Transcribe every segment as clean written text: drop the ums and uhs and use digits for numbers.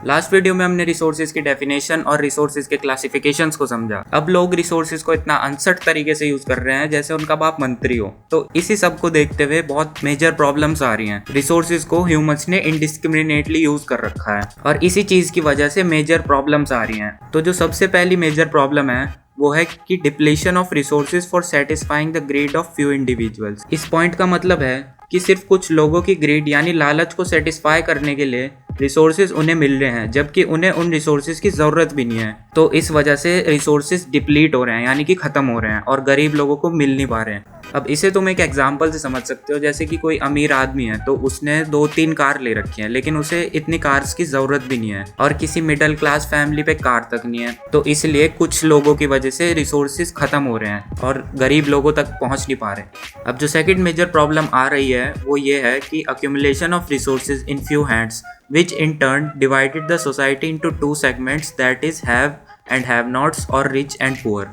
Last video में हमने resources की डेफिनेशन और रिसोर्सेज के क्लासिफिकेशंस को समझा। अब लोग रिसोर्सेज को इतना अनसर्ट तरीके से यूज कर रहे हैं जैसे उनका बाप मंत्री हो। तो इसी सब को देखते हुए बहुत मेजर प्रॉब्लम्स आ रही हैं। रिसोर्सेज को ह्यूमंस ने इनडिस्क्रिमिनेटली यूज कर रखा है और इसी चीज की वजह से मेजर प्रॉब्लम्स आ रही हैं। तो जो सबसे पहली मेजर प्रॉब्लम है वो है कि depletion of resources for satisfying the greed of few individuals. इस पॉइंट का मतलब है कि सिर्फ कुछ लोगों की ग्रीड यानी लालच को सेटिस्फाई करने के लिए रिसोर्सेज उन्हें मिल रहे हैं, जबकि उन्हें उन रिसोर्सेज की जरूरत भी नहीं है। तो इस वजह से रिसोर्सेज डिप्लीट हो रहे हैं यानी कि खत्म हो रहे हैं और गरीब लोगों को मिल नहीं पा रहे हैं। अब इसे तुम एक एग्जांपल से समझ सकते हो, जैसे कि कोई अमीर आदमी है तो उसने 2-3 कार ले रखी है, लेकिन उसे इतनी कार्स की जरूरत भी नहीं है और किसी मिडिल क्लास फैमिली पे कार तक नहीं है। तो इसलिए कुछ लोगों की वजह से रिसोर्सेज खत्म हो रहे हैं और गरीब लोगों तक पहुंच नहीं पा रहे। अब जो सेकंड मेजर प्रॉब्लम आ रही है वो ये है कि accumulation of resources in few hands which in turn divided the society into two segments, that is have and have nots और rich and poor।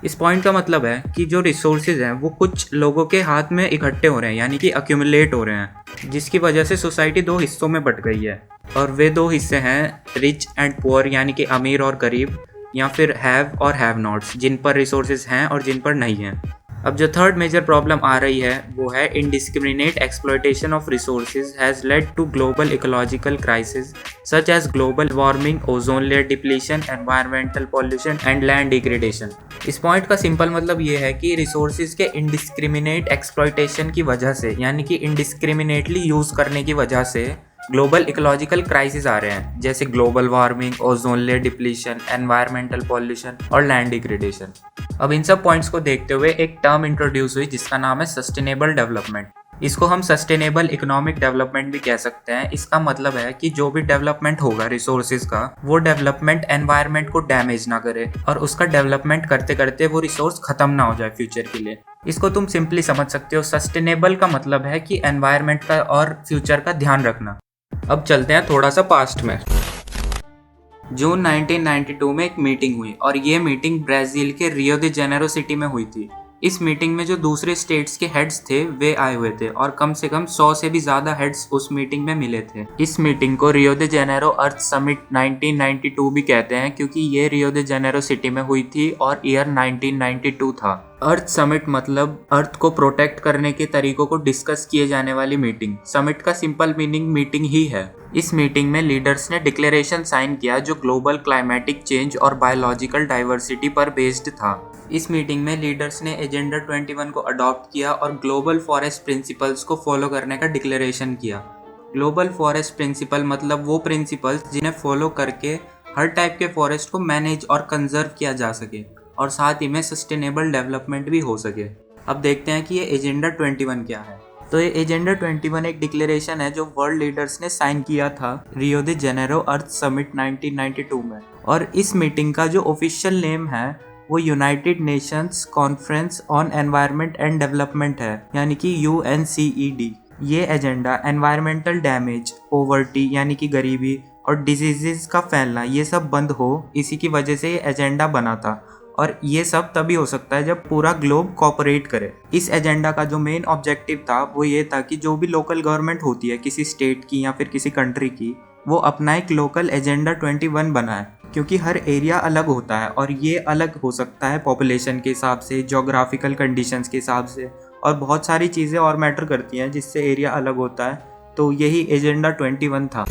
इस पॉइंट का मतलब है कि जो रिसोर्सेज हैं वो कुछ लोगों के हाथ में इकट्ठे हो रहे हैं यानी कि अक्यूमुलेट हो रहे हैं, जिसकी वजह से सोसाइटी 2 हिस्सों में बट गई है। और वे 2 हिस्से हैं रिच एंड पुअर यानी कि अमीर और गरीब, या फिर हैव और हैव नॉट्स, जिन पर रिसोर्सेज हैं और जिन पर नहीं हैं। अब जो थर्ड मेजर प्रॉब्लम आ रही है वो है indiscriminate exploitation of resources has led to global ecological crisis such as global warming, ozone layer depletion, environmental pollution and land degradation. इस पॉइंट का सिंपल मतलब ये है कि रिसोर्सेज के इनडिस्क्रिमिनेट एक्सप्लॉयटेशन की वजह से यानी कि इनडिस्क्रिमिनेटली यूज करने की वजह से ग्लोबल इकोलॉजिकल क्राइसिस आ रहे हैं, जैसे global warming, ozone layer depletion, environmental pollution और लैंड डिग्रेडेशन। अब इन सब पॉइंट्स को देखते हुए एक टर्म इंट्रोड्यूस हुई जिसका नाम है सस्टेनेबल डेवलपमेंट। इसको हम सस्टेनेबल इकोनॉमिक डेवलपमेंट भी कह सकते हैं। इसका मतलब है कि जो भी डेवलपमेंट होगा रिसोर्सेज का, वो डेवलपमेंट एनवायरनमेंट को डैमेज ना करे और उसका डेवलपमेंट करते करते वो रिसोर्स खत्म ना हो जाए फ्यूचर के लिए। इसको तुम सिंपली समझ सकते हो, सस्टेनेबल का मतलब है कि एनवायरनमेंट का और फ्यूचर का ध्यान रखना। अब चलते हैं थोड़ा सा पास्ट में। जून 1992 में एक मीटिंग हुई और ये मीटिंग ब्राजील के रियो दे जेनेरो सिटी में हुई थी। इस मीटिंग में जो दूसरे स्टेट्स के हेड्स थे वे आए हुए थे और कम से कम 100 से भी ज्यादा हेड्स उस मीटिंग में मिले थे। इस मीटिंग को रियो दे जेनेरो अर्थ समिट 1992 भी कहते हैं क्योंकि ये रियो दे जेनेरो सिटी में हुई थी और ईयर 1992 था। अर्थ समिट मतलब अर्थ को प्रोटेक्ट करने के तरीकों को डिस्कस किए जाने वाली मीटिंग। समिट का सिंपल मीनिंग मीटिंग ही है। इस मीटिंग में लीडर्स ने डिक्लेरेशन साइन किया जो ग्लोबल क्लाइमेटिक चेंज और बायोलॉजिकल डाइवर्सिटी पर बेस्ड था। इस मीटिंग में लीडर्स ने एजेंडा 21 को अडॉप्ट किया और ग्लोबल फॉरेस्ट प्रिंसिपल्स को फॉलो करने का डिक्लेरेशन किया। ग्लोबल फॉरेस्ट प्रिंसिपल मतलब वो प्रिंसिपल्स जिन्हें फॉलो करके हर टाइप के फॉरेस्ट को मैनेज और कंजर्व किया जा सके और साथ ही में सस्टेनेबल डेवलपमेंट भी हो सके। अब देखते हैं कि ये एजेंडा 21 क्या है। तो ये एजेंडा 21 एक डिक्लेरेशन है जो वर्ल्ड लीडर्स ने साइन किया था रियो दे जेनेरो अर्थ समिट 1992 में। और इस मीटिंग का जो ऑफिशियल नेम है वो United Nations conference on environment and development है, यानी कि UNCED। ये एजेंडा एनवायरमेंटल डैमेज, पॉवर्टी यानी कि गरीबी और डिजीजेस का फैलना ये सब बंद हो, इसी की वजह से ये एजेंडा बना था। और ये सब तभी हो सकता है जब पूरा ग्लोब कोऑपरेट करे। इस एजेंडा का जो मेन ऑब्जेक्टिव था वो ये था कि जो भी लोकल गवर्नमेंट होती है किसी स्टेट की या फिर किसी कंट्री की, वो अपना एक लोकल एजेंडा 21 बनाए, क्योंकि हर एरिया अलग होता है और ये अलग हो सकता है पॉपुलेशन के हिसाब से, जोग्राफिकल कंडीशंस के हिसाब से और बहुत सारी चीज़ें और मैटर करती हैं जिससे एरिया अलग होता है। तो यही एजेंडा 21 था।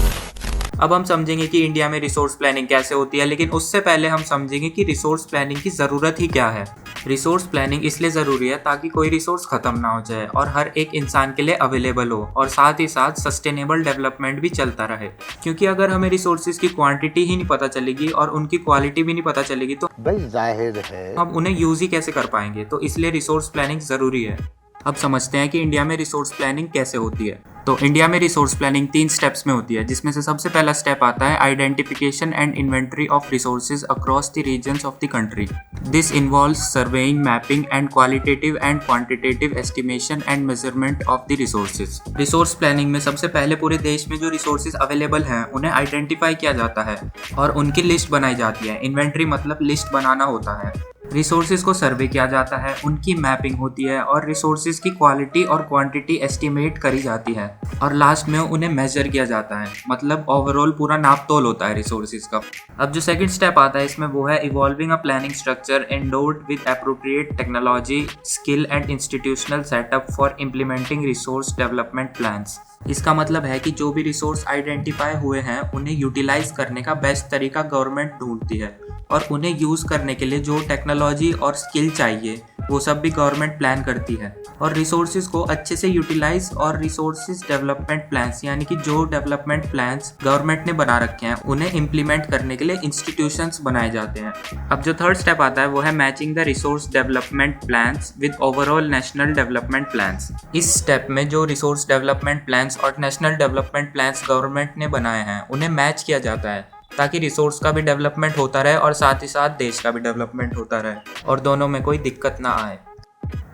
अब हम समझेंगे कि इंडिया में रिसोर्स प्लानिंग कैसे होती है, लेकिन उससे पहले हम समझेंगे कि रिसोर्स प्लानिंग की ज़रूरत ही क्या है। रिसोर्स प्लानिंग इसलिए ज़रूरी है ताकि कोई रिसोर्स ख़त्म ना हो जाए और हर एक इंसान के लिए अवेलेबल हो और साथ ही साथ सस्टेनेबल डेवलपमेंट भी चलता रहे। क्योंकि अगर हमें रिसोर्सेज की क्वांटिटी ही नहीं पता चलेगी और उनकी क्वालिटी भी नहीं पता चलेगी तो भाई जाहिर है हम उन्हें यूज़ ही कैसे कर पाएंगे। तो इसलिए रिसोर्स प्लानिंग ज़रूरी है। अब समझते हैं कि इंडिया में रिसोर्स प्लानिंग कैसे होती है। तो इंडिया में रिसोर्स प्लानिंग 3 स्टेप्स में होती है, जिसमें से सबसे पहला स्टेप आता है identification and inventory of resources across the regions of the country. This involves surveying, mapping and qualitative and quantitative estimation and measurement of the resources. Resource planning में सबसे पहले पूरे देश में जो रिसोर्सेज अवेलेबल हैं उन्हें आइडेंटिफाई किया जाता है और उनकी लिस्ट बनाई जाती है। इन्वेंटरी मतलब लिस्ट बनाना होता है। रिसोर्सेज को सर्वे किया जाता है, उनकी मैपिंग होती है और रिसोर्सेज की क्वालिटी और क्वांटिटी एस्टिमेट करी जाती है और लास्ट में उन्हें मेजर किया जाता है, मतलब ओवरऑल पूरा नाप तोल होता है रिसोर्सेज का। अब जो सेकंड स्टेप आता है इसमें वो है evolving a planning structure endowed with appropriate technology, skill and institutional setup for implementing resource development plans. इसका मतलब है कि जो भी रिसोर्स आइडेंटिफाई हुए हैं उन्हें यूटिलाइज करने का बेस्ट तरीका गवर्नमेंट ढूंढती है और उन्हें यूज़ करने के लिए जो टेक्नोलॉजी और स्किल चाहिए वो सब भी गवर्नमेंट प्लान करती है। और रिसोर्सेज को अच्छे से यूटिलाइज और रिसोर्सेज डेवलपमेंट प्लान्स यानी कि जो डेवलपमेंट प्लान्स गवर्नमेंट ने बना रखे हैं उन्हें इम्प्लीमेंट करने के लिए इंस्टीट्यूशंस बनाए जाते हैं। अब जो थर्ड स्टेप आता है वो है matching the resource development plans with overall national development plans. इस स्टेप में जो रिसोर्स डेवलपमेंट प्लान्स और नेशनल डेवलपमेंट प्लान्स गवर्नमेंट ने बनाए हैं उन्हें मैच किया जाता है ताकि रिसोर्स का भी डेवलपमेंट होता रहे और साथ ही साथ देश का भी डेवलपमेंट होता रहे और दोनों में कोई दिक्कत ना आए।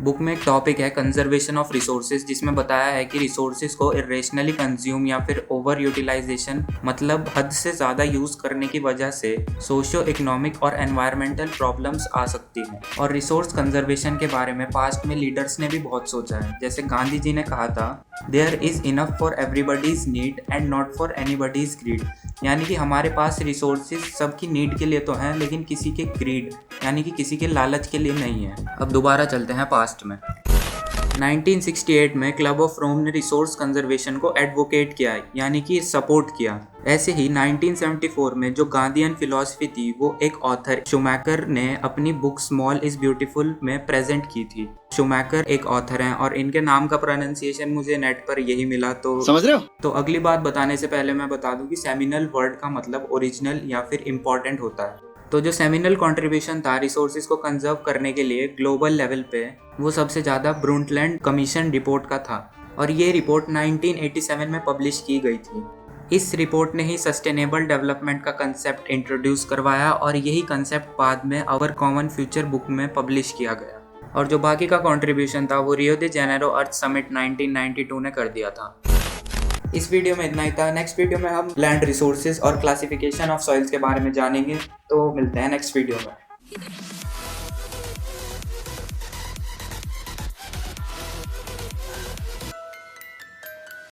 बुक में एक टॉपिक है कंजर्वेशन ऑफ रिसोर्सेज, जिसमें बताया है कि रिसोर्सेज को इरेशनली कंज्यूम या फिर ओवर यूटिलाइजेशन मतलब हद से ज़्यादा यूज़ करने की वजह से सोशियो इकोनॉमिक और एनवायरमेंटल प्रॉब्लम्स आ सकती हैं। और रिसोर्स कंजर्वेशन के बारे में पास्ट में लीडर्स ने भी बहुत सोचा है। जैसे गांधी जी ने कहा था, there is enough for everybody's need and not for anybody's greed, यानी कि हमारे पास रिसोर्सेज सबकी नीड के लिए तो हैं लेकिन किसी के ग्रीड यानी कि किसी के लालच के लिए नहीं है। अब दोबारा चलते हैं पास्ट में। 1968 में क्लब ऑफ रोम ने रिसोर्स कंजर्वेशन को एडवोकेट किया यानी कि सपोर्ट किया। ऐसे ही 1974 में जो गांधीयन फिलॉसफी थी वो एक ऑथर शूमैकर ने अपनी बुक स्मॉल इज ब्यूटीफुल में प्रेजेंट की थी। शूमैकर एक ऑथर हैं और इनके नाम का प्रोनाउंसिएशन मुझे नेट पर यही मिला, तो समझ रहे हो। तो अगली बात बताने से पहले मैं बता दूं कि सेमिनल वर्ड का मतलब ओरिजिनल या फिर इम्पोर्टेंट होता है। तो जो सेमिनल कंट्रीब्यूशन था रिसोर्सेज को कंजर्व करने के लिए ग्लोबल लेवल पे, वो सबसे ज़्यादा ब्रुंटलैंड कमीशन रिपोर्ट का था और ये रिपोर्ट 1987 में पब्लिश की गई थी। इस रिपोर्ट ने ही सस्टेनेबल डेवलपमेंट का कंसेप्ट इंट्रोड्यूस करवाया और यही कंसेप्ट बाद में आवर कॉमन फ्यूचर बुक में पब्लिश किया गया। और जो बाकी का कंट्रीब्यूशन था वो रियो द जेनेरो अर्थ समिट 1992 ने कर दिया था। इस वीडियो में इतना ही था। नेक्स्ट वीडियो में हम लैंड रिसोर्सेज और क्लासिफिकेशन ऑफ सॉइल्स के बारे में जानेंगे, तो मिलते हैं नेक्स्ट वीडियो में।